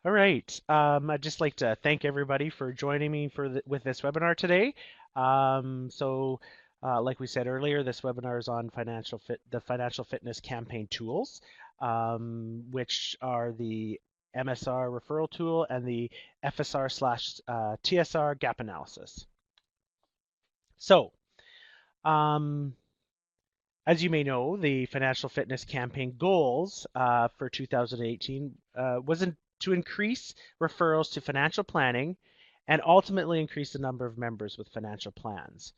All right. I'd just like to thank everybody for joining me with this webinar today. Like we said earlier, this webinar is on the financial fitness campaign tools, which are the MSR referral tool and the FSR slash TSR gap analysis. So, um, as you may know, the financial fitness campaign goals for 2018 wasn't to increase referrals to financial planning and ultimately increase the number of members with financial plans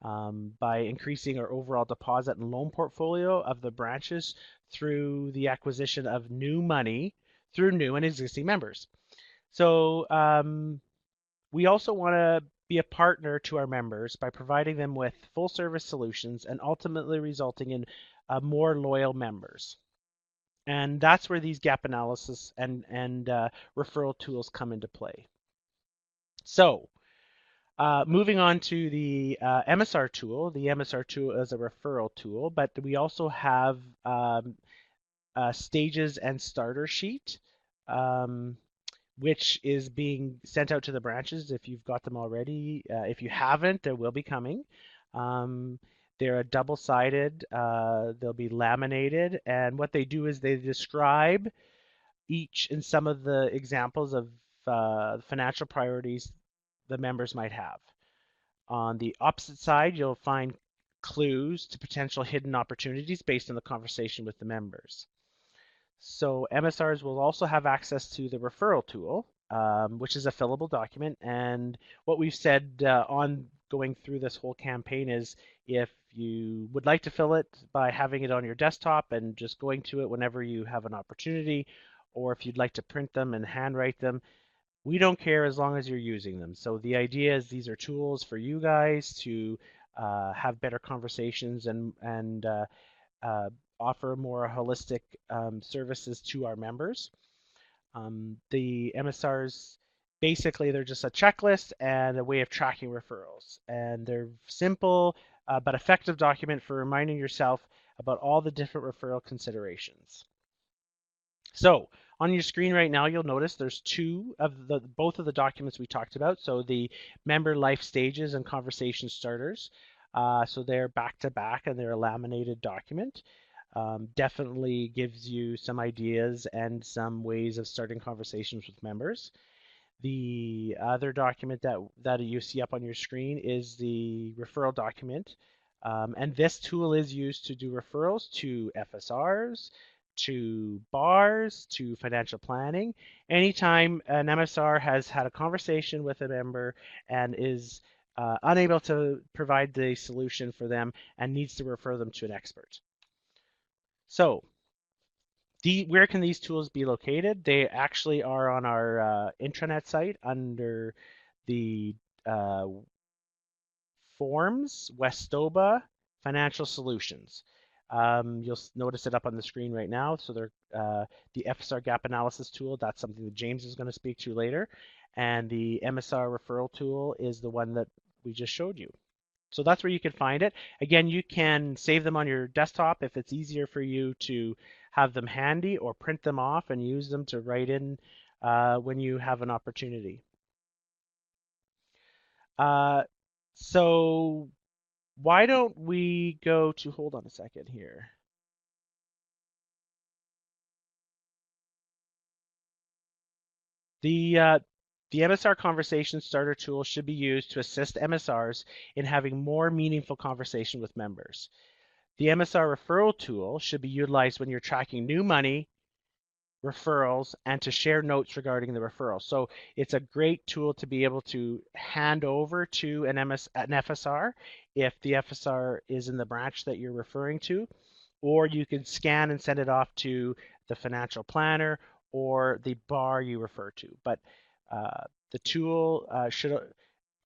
by increasing our overall deposit and loan portfolio of the branches through the acquisition of new money through new and existing members. So we also want to be a partner to our members by providing them with full service solutions and ultimately resulting in more loyal members. And that's where these gap analysis and referral tools come into play. So moving on to the MSR tool. The MSR tool is a referral tool, but we also have stages and starter sheet. Which is being sent out to the branches if you've got them already. If you haven't, they will be coming. They're a double-sided, they'll be laminated, and what they do is they describe each and some of the examples of financial priorities the members might have. On the opposite side, you'll find clues to potential hidden opportunities based on the conversation with the members. So MSRs will also have access to the referral tool, which is a fillable document. And what we've said on going through this whole campaign is if you would like to fill it by having it on your desktop and just going to it whenever you have an opportunity, or if you'd like to print them and handwrite them, we don't care as long as you're using them. So the idea is these are tools for you guys to have better conversations and offer more holistic services to our members. The MSRs, basically, they're just a checklist and a way of tracking referrals. And they're simple but effective document for reminding yourself about all the different referral considerations. So on your screen right now, you'll notice there's both of the documents we talked about. So the member life stages and conversation starters. So they're back to back and they're a laminated document. Definitely gives you some ideas and some ways of starting conversations with members. The other document that you see up on your screen is the referral document. And this tool is used to do referrals to FSRs, to bars, to financial planning. Anytime an MSR has had a conversation with a member and is unable to provide the solution for them and needs to refer them to an expert. So where can these tools be located? They actually are on our intranet site under the Forms, Westoba, Financial Solutions. You'll notice it up on the screen right now. So they're the FSR gap analysis tool. That's something that James is going to speak to later. And the MSR referral tool is the one that we just showed you. So that's where you can find it. Again, you can save them on your desktop if it's easier for you to have them handy, or print them off and use them to write in when you have an opportunity. So why don't we go to, hold on a second here. The MSR Conversation Starter tool should be used to assist MSRs in having more meaningful conversation with members. The MSR Referral tool should be utilized when you're tracking new money, referrals, and to share notes regarding the referral. So it's a great tool to be able to hand over to an FSR if the FSR is in the branch that you're referring to, or you can scan and send it off to the financial planner or the bar you refer to. But the tool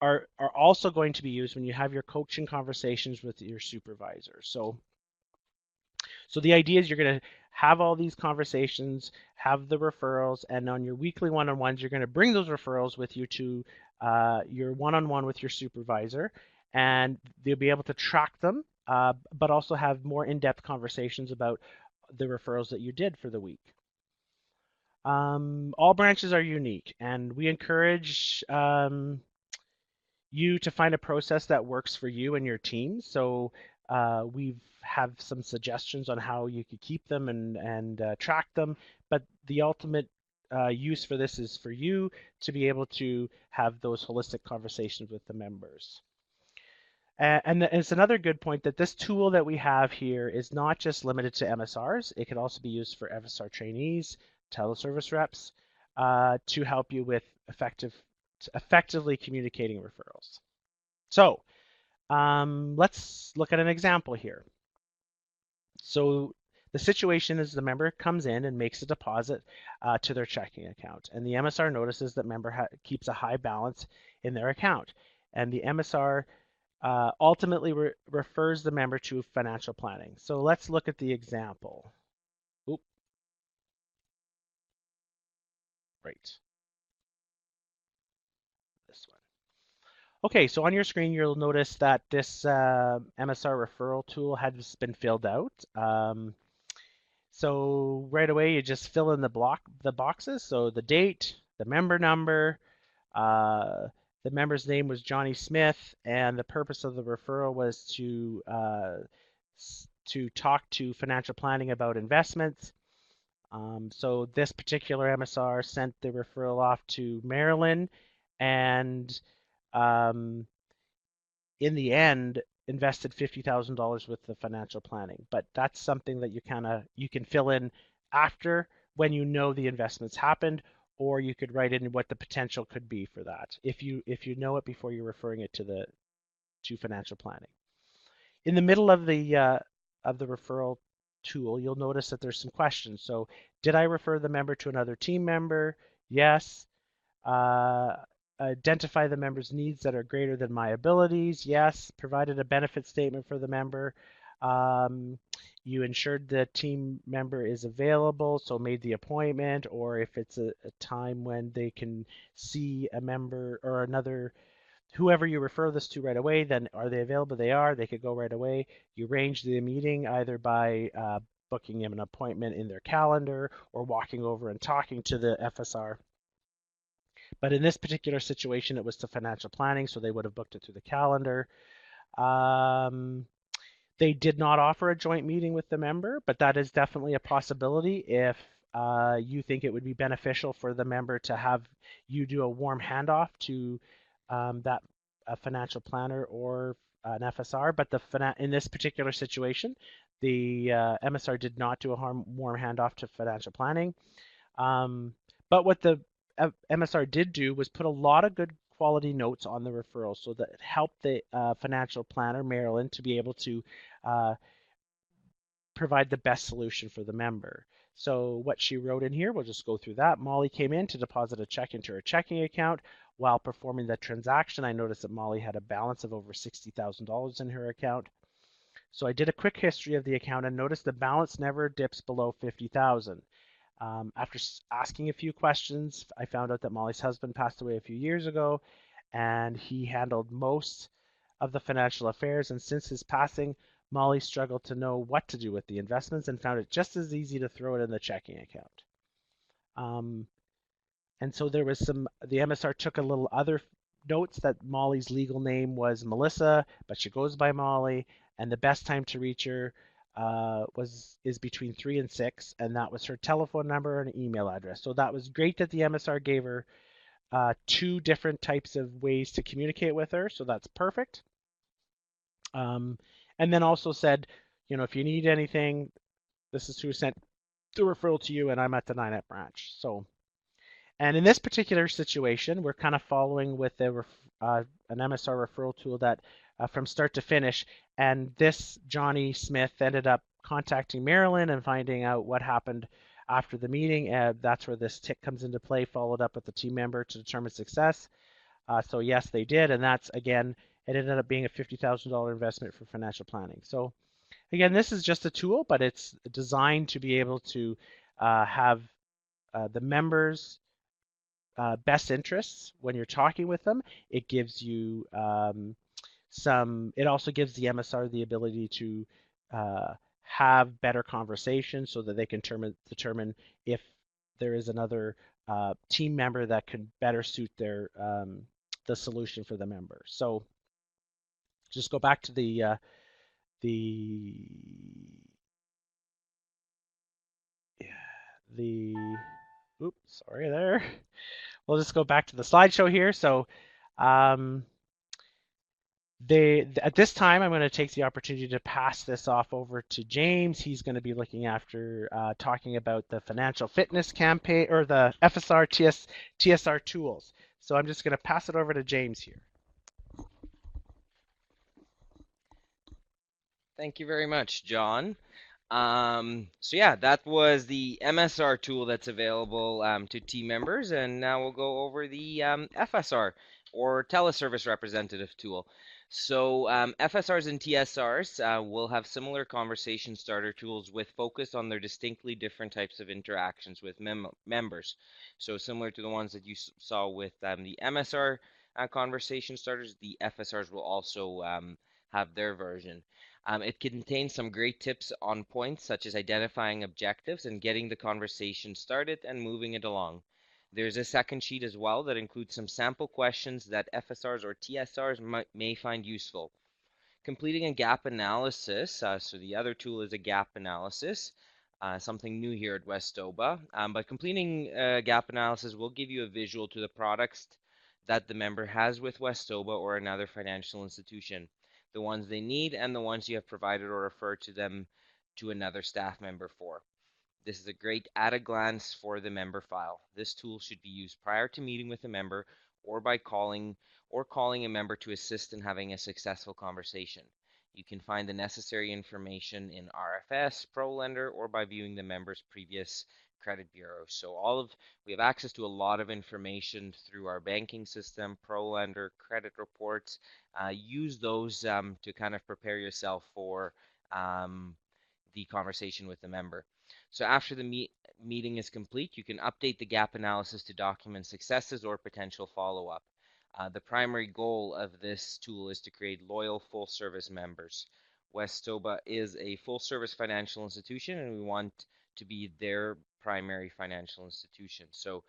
are also going to be used when you have your coaching conversations with your supervisor. So the idea is you're going to have all these conversations, have the referrals, and on your weekly one-on-ones, you're going to bring those referrals with you to your one-on-one with your supervisor, and they'll be able to track them, but also have more in-depth conversations about the referrals that you did for the week. All branches are unique, and we encourage you to find a process that works for you and your team. So we have some suggestions on how you could keep them and track them, but the ultimate use for this is for you to be able to have those holistic conversations with the members. And it's another good point that this tool that we have here is not just limited to MSRs. It can also be used for FSR trainees, teleservice reps, to help you with effectively communicating referrals. So let's look at an example here. So the situation is the member comes in and makes a deposit to their checking account, and the MSR notices that member keeps a high balance in their account, and the MSR ultimately refers the member to financial planning. So let's look at the example. Oop, right, this one. Okay, so on your screen, you'll notice that this MSR referral tool has been filled out. So right away, you just fill in the boxes. So the date, the member number, uh, the member's name was Johnny Smith, and the purpose of the referral was to talk to financial planning about investments. So this particular MSR sent the referral off to Marilyn, and um, in the end, invested $50,000 with the financial planning. But that's something that you can fill in after when you know the investments happened, or you could write in what the potential could be for that if you know it before you're referring it to financial planning. In the middle of the referral tool, you'll notice that there's some questions. So, did I refer the member to another team member? Yes. Uh, Identify the member's needs that are greater than my abilities. Yes. Provided a benefit statement for the member. Um, you ensured the team member is available, so made the appointment, or if it's a time when they can see a member or another, whoever you refer this to right away, then are they available? They are. They could go right away. You arrange the meeting either by booking them an appointment in their calendar or walking over and talking to the FSR. But in this particular situation, it was to financial planning, so they would have booked it through the calendar. Um, they did not offer a joint meeting with the member, but that is definitely a possibility if you think it would be beneficial for the member to have you do a warm handoff to that a financial planner or an FSR. But in this particular situation, the MSR did not do a warm handoff to financial planning. But what the MSR did do was put a lot of good quality notes on the referral, so that it helped the financial planner, Marilyn, to be able to uh, provide the best solution for the member. So what she wrote in here, we'll just go through that. Molly came in to deposit a check into her checking account. While performing the transaction, I noticed that Molly had a balance of over $60,000 in her account. So I did a quick history of the account and noticed the balance never dips below 50,000. After asking a few questions, I found out that Molly's husband passed away a few years ago, and he handled most of the financial affairs. And since his passing, Molly struggled to know what to do with the investments and found it just as easy to throw it in the checking account. And so there was the MSR took a little other notes that Molly's legal name was Melissa, but she goes by Molly, and the best time to reach her is between 3 and 6, and that was her telephone number and email address. So that was great that the MSR gave her two different types of ways to communicate with her, so that's perfect. And then also said, if you need anything, this is who sent the referral to you, and I'm at the 9 branch. So, and in this particular situation, we're kind of following with an MSR referral tool that from start to finish. And this Johnny Smith ended up contacting Marilyn and finding out what happened after the meeting. That's where this tick comes into play, followed up with the team member to determine success. So yes, they did. And that's, again, it ended up being a $50,000 investment for financial planning. So again, this is just a tool, but it's designed to be able to have the members' best interests when you're talking with them. It gives you it also gives the MSR the ability to have better conversations so that they can determine if there is another team member that can better suit the solution for the member. So just go back to the the oops, sorry there. We'll just go back to the slideshow here. So um, at this time, I'm going to take the opportunity to pass this off over to James. He's going to be looking after talking about the financial fitness campaign or the FSR TSR tools. So I'm just going to pass it over to James here. Thank you very much, John. So yeah, that was the MSR tool that's available to team members, and now we'll go over the FSR or teleservice representative tool. So FSRs and TSRs will have similar conversation starter tools with focus on their distinctly different types of interactions with members. So similar to the ones that you saw with the MSR conversation starters, the FSRs will also have their version. It contains some great tips on points such as identifying objectives and getting the conversation started and moving it along. There's a second sheet as well that includes some sample questions that FSRs or TSRs may find useful. Completing a gap analysis, so the other tool is a gap analysis, something new here at Westoba. But completing a gap analysis will give you a visual to the products that the member has with Westoba or another financial institution, the ones they need and the ones you have provided or referred to them to another staff member for. This is a great at a glance for the member file. This tool should be used prior to meeting with a member or by calling a member to assist in having a successful conversation. You can find the necessary information in RFS, ProLender, or by viewing the member's previous credit bureau. So we have access to a lot of information through our banking system, ProLender, credit reports. Use those to kind of prepare yourself for the conversation with the member. So after the meeting is complete, you can update the gap analysis to document successes or potential follow-up. The primary goal of this tool is to create loyal full-service members. Westoba is a full-service financial institution, and we want to be their primary financial institution. So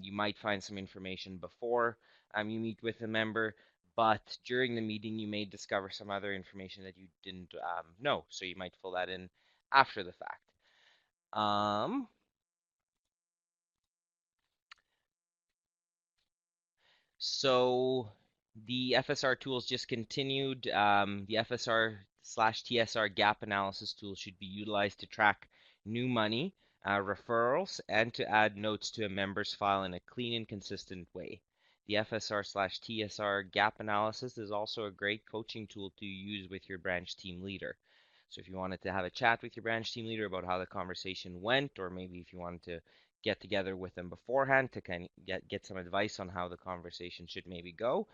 you might find some information before you meet with a member, but during the meeting you may discover some other information that you didn't know. So you might fill that in after the fact. So the FSR tools just continued. The FSR/TSR gap analysis tool should be utilized to track new money, referrals, and to add notes to a member's file in a clean and consistent way. The FSR/TSR gap analysis is also a great coaching tool to use with your branch team leader. So if you wanted to have a chat with your branch team leader about how the conversation went, or maybe if you wanted to get together with them beforehand to kind of get some advice on how the conversation should maybe go,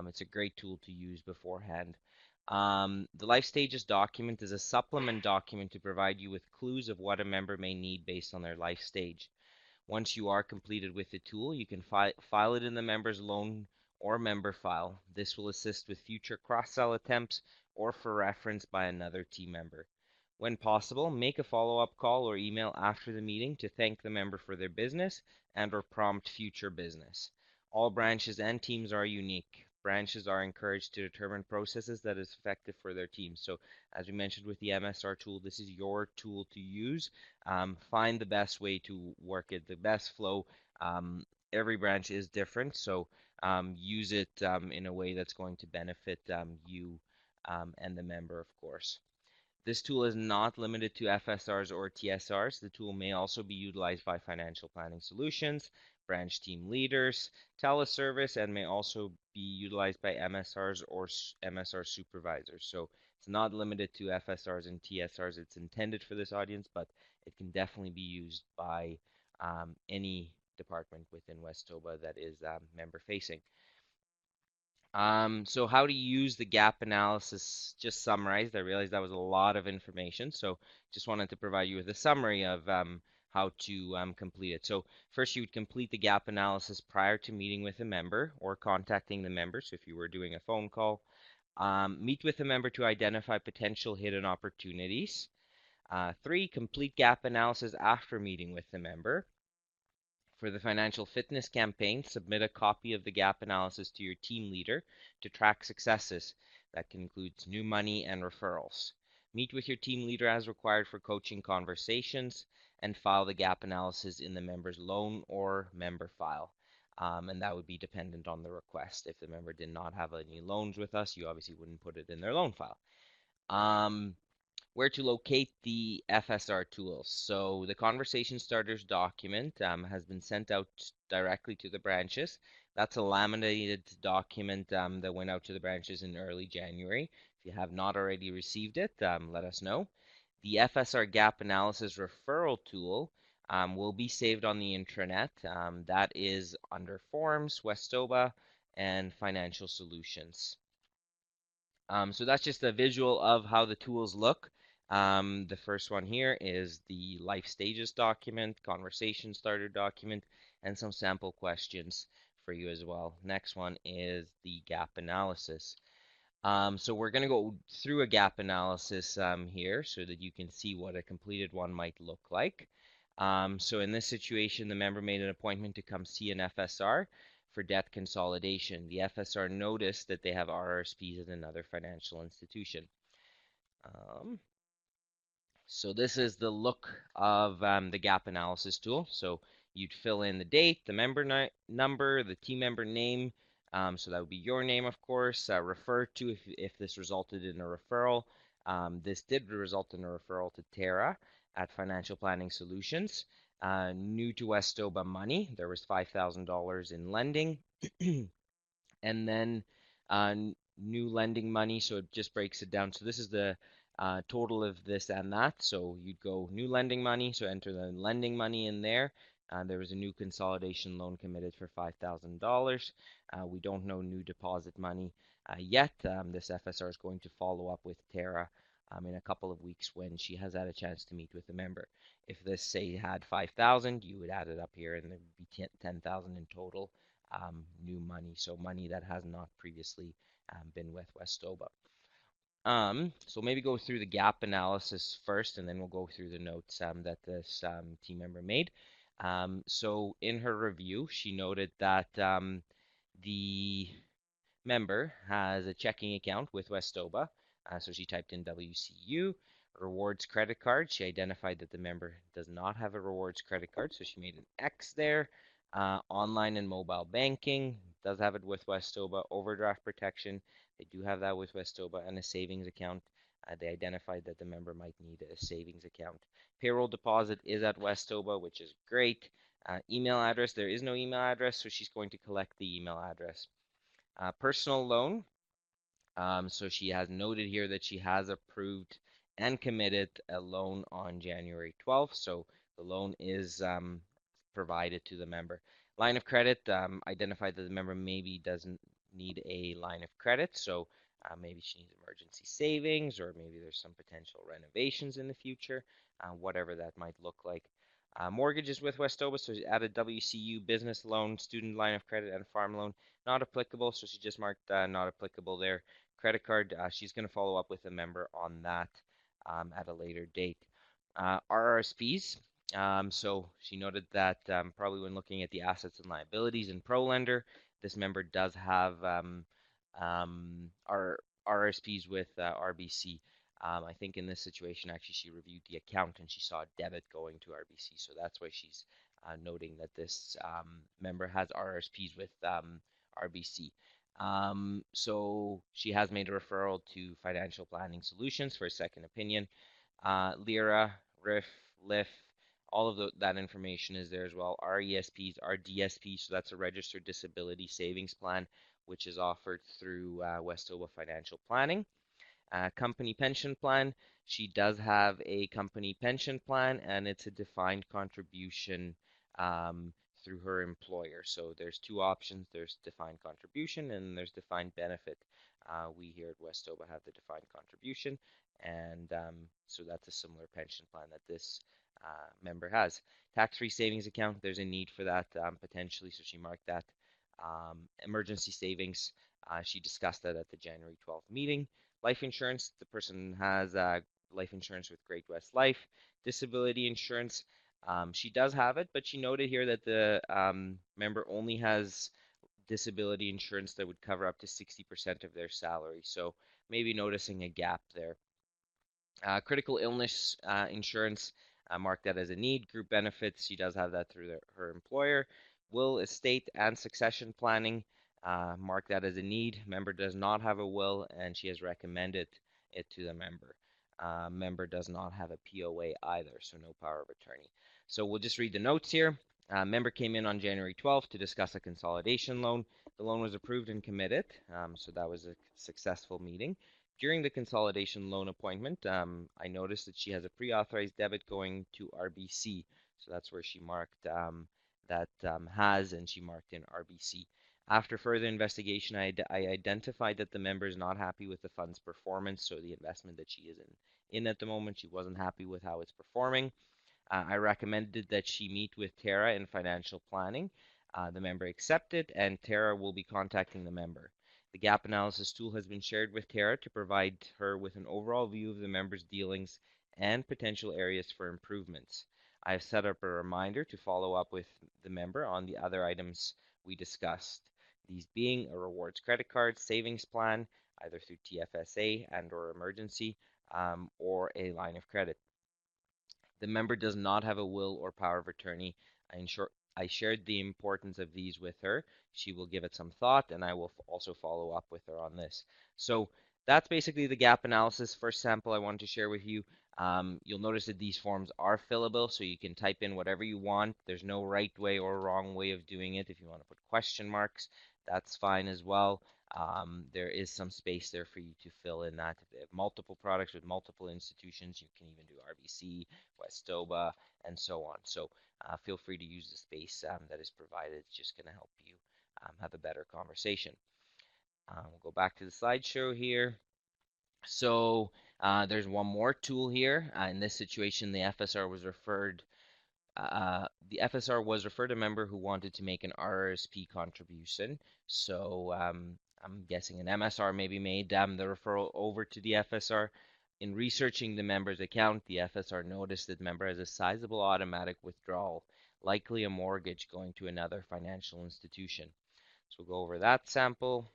it's a great tool to use beforehand. The Life Stages document is a supplement document to provide you with clues of what a member may need based on their life stage. Once you are completed with the tool, you can file it in the member's loan or member file. This will assist with future cross-sell attempts or for reference by another team member. When possible, make a follow-up call or email after the meeting to thank the member for their business and or prompt future business. All branches and teams are unique. Branches are encouraged to determine processes that is effective for their team. So as we mentioned with the MSR tool, this is your tool to use. Find the best way to work it, the best flow. Every branch is different, so use it in a way that's going to benefit you and the member, of course. This tool is not limited to FSRs or TSRs. The tool may also be utilized by financial planning solutions, branch team leaders, teleservice, and may also be utilized by MSRs or MSR supervisors. So it's not limited to FSRs and TSRs. It's intended for this audience, but it can definitely be used by any department within Westoba that is member facing. So how to use the gap analysis, just summarized. I realized that was a lot of information, so just wanted to provide you with a summary of how to complete it. So first you would complete the gap analysis prior to meeting with a member or contacting the member. So if you were doing a phone call, meet with a member to identify potential hidden opportunities. 3, complete gap analysis after meeting with the member. For the financial fitness campaign, submit a copy of the gap analysis to your team leader to track successes. That includes new money and referrals. Meet with your team leader as required for coaching conversations and file the gap analysis in the member's loan or member file. And that would be dependent on the request. If the member did not have any loans with us, you obviously wouldn't put it in their loan file. Where to locate the FSR tools. So the conversation starters document has been sent out directly to the branches. That's a laminated document that went out to the branches in early January. If you have not already received it, let us know. The FSR gap analysis referral tool will be saved on the intranet. That is under Forms, Westoba, and Financial Solutions. So that's just a visual of how the tools look. The first one here is the life stages document, conversation starter document, and some sample questions for you as well. Next one is the gap analysis. So we're going to go through a gap analysis here so that you can see what a completed one might look like. So in this situation, the member made an appointment to come see an FSR for debt consolidation. The FSR noticed that they have RRSPs at another financial institution. So this is the look of the gap analysis tool. So you'd fill in the date, the member number, the team member name. So that would be your name, of course. Refer to if this resulted in a referral. This did result in a referral to Tara at Financial Planning Solutions. New to Westoba money, there was $5,000 in lending. And then new lending money, so it just breaks it down. So this is the total of this and that. So you'd go new lending money, so enter the lending money in there. There was a new consolidation loan committed for $5,000. We don't know new deposit money yet. This FSR is going to follow up with Tara in a couple of weeks when she has had a chance to meet with the member. If this, say, had 5,000, you would add it up here and there would be 10,000 in total new money, so money that has not previously been with Westoba. So maybe go through the gap analysis first, and then we'll go through the notes that this team member made. So in her review, she noted that the member has a checking account with Westoba. So she typed in WCU, rewards credit card. She identified that the member does not have a rewards credit card, so she made an X there. Online and mobile banking does have it with Westoba. Overdraft protection, they do have that with Westoba, and a savings account. They identified that the member might need a savings account. Payroll deposit is at Westoba, which is great. Email address, there is no email address, so she's going to collect the email address. Personal loan, so she has noted here that she has approved and committed a loan on January 12th, so the loan is provided to the member. Line of credit, identified that the member maybe doesn't need a line of credit, so maybe she needs emergency savings, or maybe there's some potential renovations in the future, whatever that might look like. Mortgages with Westoba, so she added WCU business loan, student line of credit, and farm loan. Not applicable, so she just marked not applicable there. Credit card, she's going to follow up with a member on that at a later date. RRSPs, so she noted that probably when looking at the assets and liabilities in ProLender, this member does have RRSPs with RBC. I think in this situation, actually, she reviewed the account and she saw a debit going to RBC, so that's why she's noting that this member has RRSPs with RBC. So she has made a referral to Financial Planning Solutions for a second opinion. LIRA, RIF, LIF, all of that information is there as well. RESPs, RDSP, so that's a Registered Disability Savings Plan, which is offered through Westoba Financial Planning. Company pension plan, she does have a company pension plan, and it's a defined contribution through her employer. So there's two options. There's defined contribution and there's defined benefit. We here at Westoba have the defined contribution, and so that's a similar pension plan that this member has. Tax-free savings account, there's a need for that potentially, so she marked that. Emergency savings, she discussed that at the January 12th meeting. Life insurance, the person has life insurance with Great West Life. Disability insurance, She does have it, but she noted here that the member only has disability insurance that would cover up to 60% of their salary. So maybe noticing a gap there. Critical illness insurance, mark that as a need. Group benefits, she does have that through her employer. Will, estate, and succession planning, mark that as a need. Member does not have a will, and she has recommended it to the member. Member does not have a POA either, so no power of attorney. So we'll just read the notes here. Member came in on January 12th to discuss a consolidation loan. The loan was approved and committed, so that was a successful meeting. During the consolidation loan appointment, I noticed that she has a pre-authorized debit going to RBC. So that's where she marked that has, and she marked in RBC. After further investigation, I identified that the member is not happy with the fund's performance. So the investment that she is in at the moment, she wasn't happy with how it's performing. I recommended that she meet with Tara in financial planning. The member accepted, and Tara will be contacting the member. The gap analysis tool has been shared with Tara to provide her with an overall view of the member's dealings and potential areas for improvements. I have set up a reminder to follow up with the member on the other items we discussed, these being a rewards credit card, savings plan, either through TFSA and or emergency, or a line of credit. The member does not have a will or power of attorney. I shared the importance of these with her. She will give it some thought, and I will also follow up with her on this. So that's basically the gap analysis. First sample I wanted to share with you. You'll notice that these forms are fillable, so you can type in whatever you want. There's no right way or wrong way of doing it. If you want to put question marks, that's fine as well. There is some space there for you to fill in that. If they have multiple products with multiple institutions, you can even do RBC, Westoba, and so on. So feel free to use the space that is provided. It's just going to help you have a better conversation. We'll go back to the slideshow here. So there's one more tool here. In this situation, the FSR was referred a member who wanted to make an RRSP contribution. So I'm guessing an MSR may be made, the referral over to the FSR. In researching the member's account, the FSR noticed that the member has a sizable automatic withdrawal, likely a mortgage going to another financial institution. So we'll go over that sample.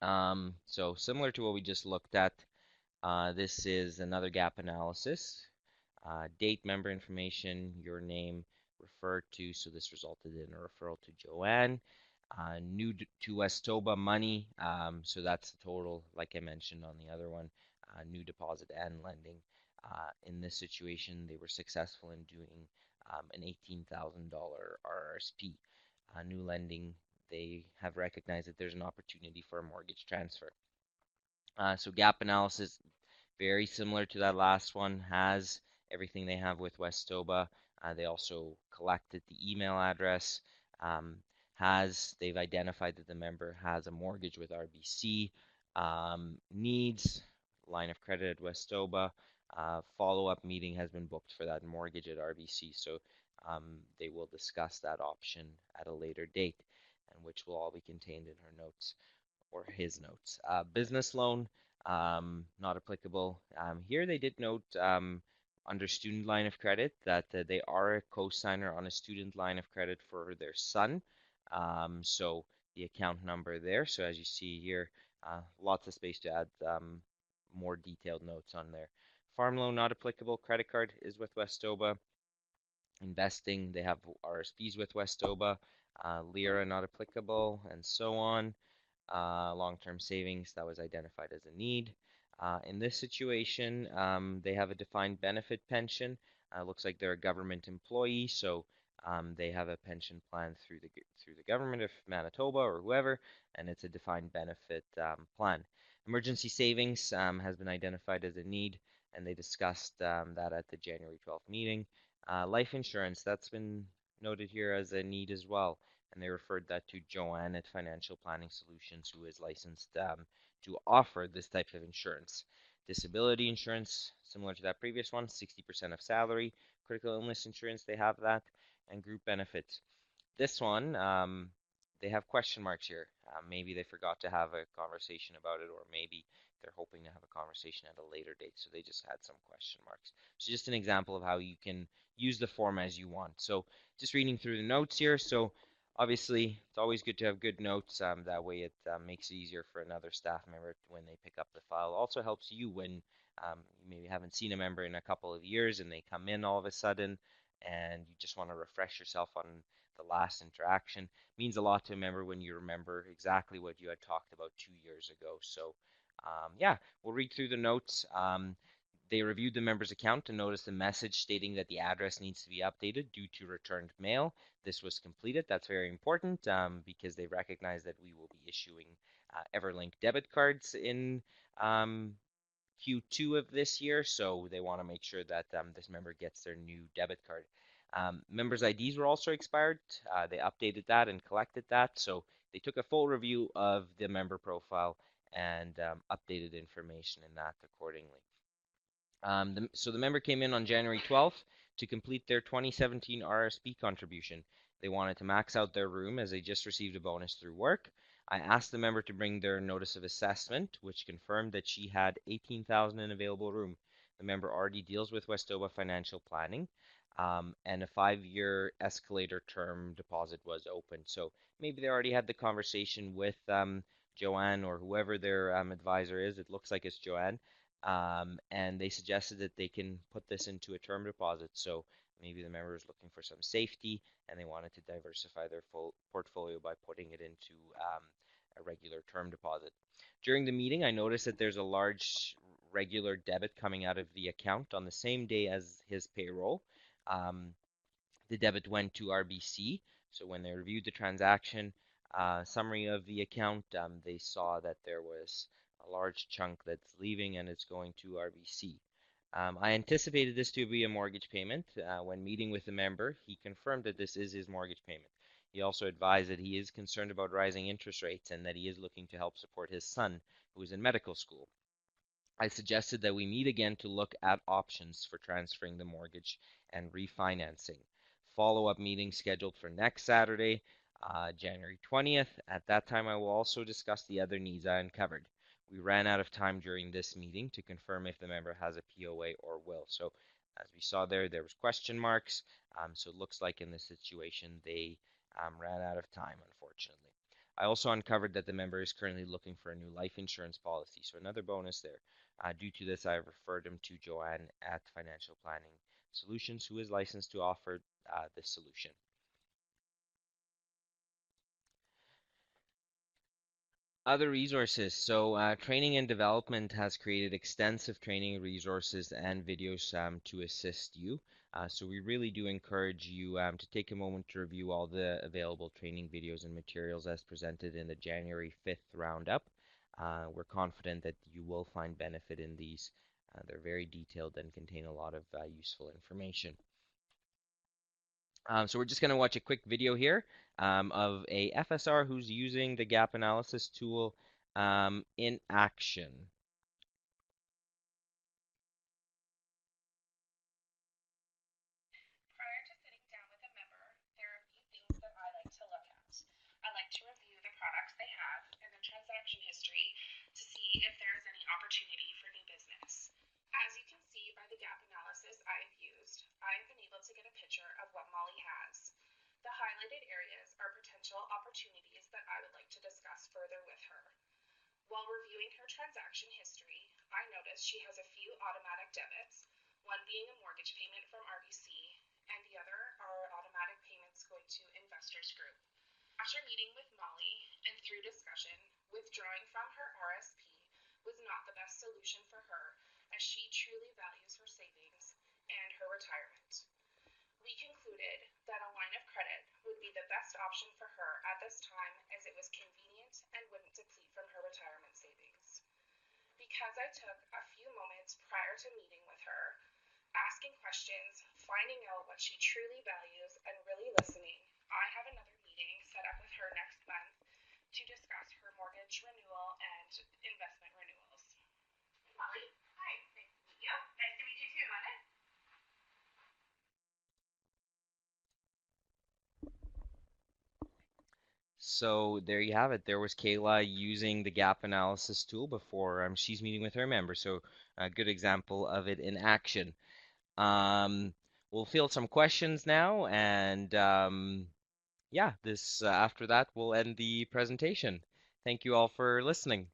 So similar to what we just looked at, this is another gap analysis. Date, member information, your name referred to. So this resulted in a referral to Joanne. New to Westoba money. So that's the total, like I mentioned on the other one, new deposit and lending. In this situation, they were successful in doing an $18,000 RRSP. New lending, they have recognized that there's an opportunity for a mortgage transfer. So gap analysis, very similar to that last one, has everything they have with Westoba. They also collected the email address. They've identified that the member has a mortgage with RBC, needs line of credit at Westoba. Follow-up meeting has been booked for that mortgage at RBC, so they will discuss that option at a later date, and which will all be contained in her notes or his notes. Business loan, not applicable. Here they did note under student line of credit that they are a co-signer on a student line of credit for their son. So the account number there. So as you see here, lots of space to add more detailed notes on there. Farm loan not applicable. Credit card is with Westoba. Investing, they have RSPs with Westoba. Lira not applicable, and so on. Long-term savings that was identified as a need. In this situation, they have a defined benefit pension. Looks like they're a government employee, so they have a pension plan through the government of Manitoba or whoever, and it's a defined benefit plan. Emergency savings has been identified as a need, and they discussed that at the January 12th meeting. Life insurance, that's been noted here as a need as well, and they referred that to Joanne at Financial Planning Solutions, who is licensed to offer this type of insurance. Disability insurance, similar to that previous one, 60% of salary. Critical illness insurance, they have that, and group benefits. This one, they have question marks here. Maybe they forgot to have a conversation about it, or maybe they're hoping to have a conversation at a later date, so they just had some question marks. So just an example of how you can use the form as you want. So just reading through the notes here. So obviously, it's always good to have good notes. That way it makes it easier for another staff member when they pick up the file. Also helps you when you maybe haven't seen a member in a couple of years and they come in all of a sudden and you just want to refresh yourself on the last interaction. It means a lot to a member when you remember exactly what you had talked about 2 years ago. So yeah, we'll read through the notes. They reviewed the member's account and noticed a message stating that the address needs to be updated due to returned mail. This was completed. That's very important because they recognize that we will be issuing Everlink debit cards in Q2 of this year, so they want to make sure that this member gets their new debit card. Members' IDs were also expired. They updated that and collected that, so they took a full review of the member profile and updated information in that accordingly. So the member came in on January 12th to complete their 2017 RSP contribution. They wanted to max out their room as they just received a bonus through work. I asked the member to bring their notice of assessment, which confirmed that she had 18,000 in available room. The member already deals with Westoba Financial Planning, and a 5-year escalator term deposit was open. So maybe they already had the conversation with Joanne or whoever their advisor is. It looks like it's Joanne. And they suggested that they can put this into a term deposit. So maybe the member is looking for some safety and they wanted to diversify their full portfolio by putting it into a regular term deposit. During the meeting, I noticed that there's a large regular debit coming out of the account on the same day as his payroll. The debit went to RBC. So when they reviewed the transaction summary of the account, they saw that there was a large chunk that's leaving and it's going to RBC. I anticipated this to be a mortgage payment. When meeting with the member, he confirmed that this is his mortgage payment. He also advised that he is concerned about rising interest rates and that he is looking to help support his son, who is in medical school. I suggested that we meet again to look at options for transferring the mortgage and refinancing. Follow-up meeting scheduled for next Saturday, January 20th. At that time, I will also discuss the other needs I uncovered. We ran out of time during this meeting to confirm if the member has a POA or will. So as we saw there, there was question marks. So it looks like in this situation, they ran out of time, unfortunately. I also uncovered that the member is currently looking for a new life insurance policy. So another bonus there. Due to this, I have referred him to Joanne at Financial Planning Solutions, who is licensed to offer this solution. Other resources. So training and development has created extensive training resources and videos to assist you. So we really do encourage you to take a moment to review all the available training videos and materials as presented in the January 5th roundup. We're confident that you will find benefit in these. They're very detailed and contain a lot of useful information. So we're just going to watch a quick video here of a FSR who's using the gap analysis tool in action. Prior to sitting down with a member, there are a few things that I like to look at. I like to review the products they have and their transaction history to see if there is any opportunity for new business. As you can see by the gap analysis I have used, I have been able to get a picture of what Molly has. The highlighted areas are potential opportunities that I would like to discuss further with her. While reviewing her transaction history, I noticed she has a few automatic debits, one being a mortgage payment from RBC, and the other are automatic payments going to Investors Group. After meeting with Molly and through discussion, withdrawing from her RSP was not the best solution for her as she truly values her savings and her retirement. We concluded that a line of credit would be the best option for her at this time as it was convenient and wouldn't deplete from her retirement savings. Because I took a few moments prior to meeting with her, asking questions, finding out what she truly values, and really listening, I have another meeting set up with her next month to discuss her mortgage renewal and investment renewals. Molly? Hi, nice to meet you. Nice to meet you too, Mona. So there you have it. There was Kayla using the gap analysis tool before she's meeting with her members. So a good example of it in action. Um, we'll field some questions now, and yeah, this after that we'll end the presentation. Thank you all for listening.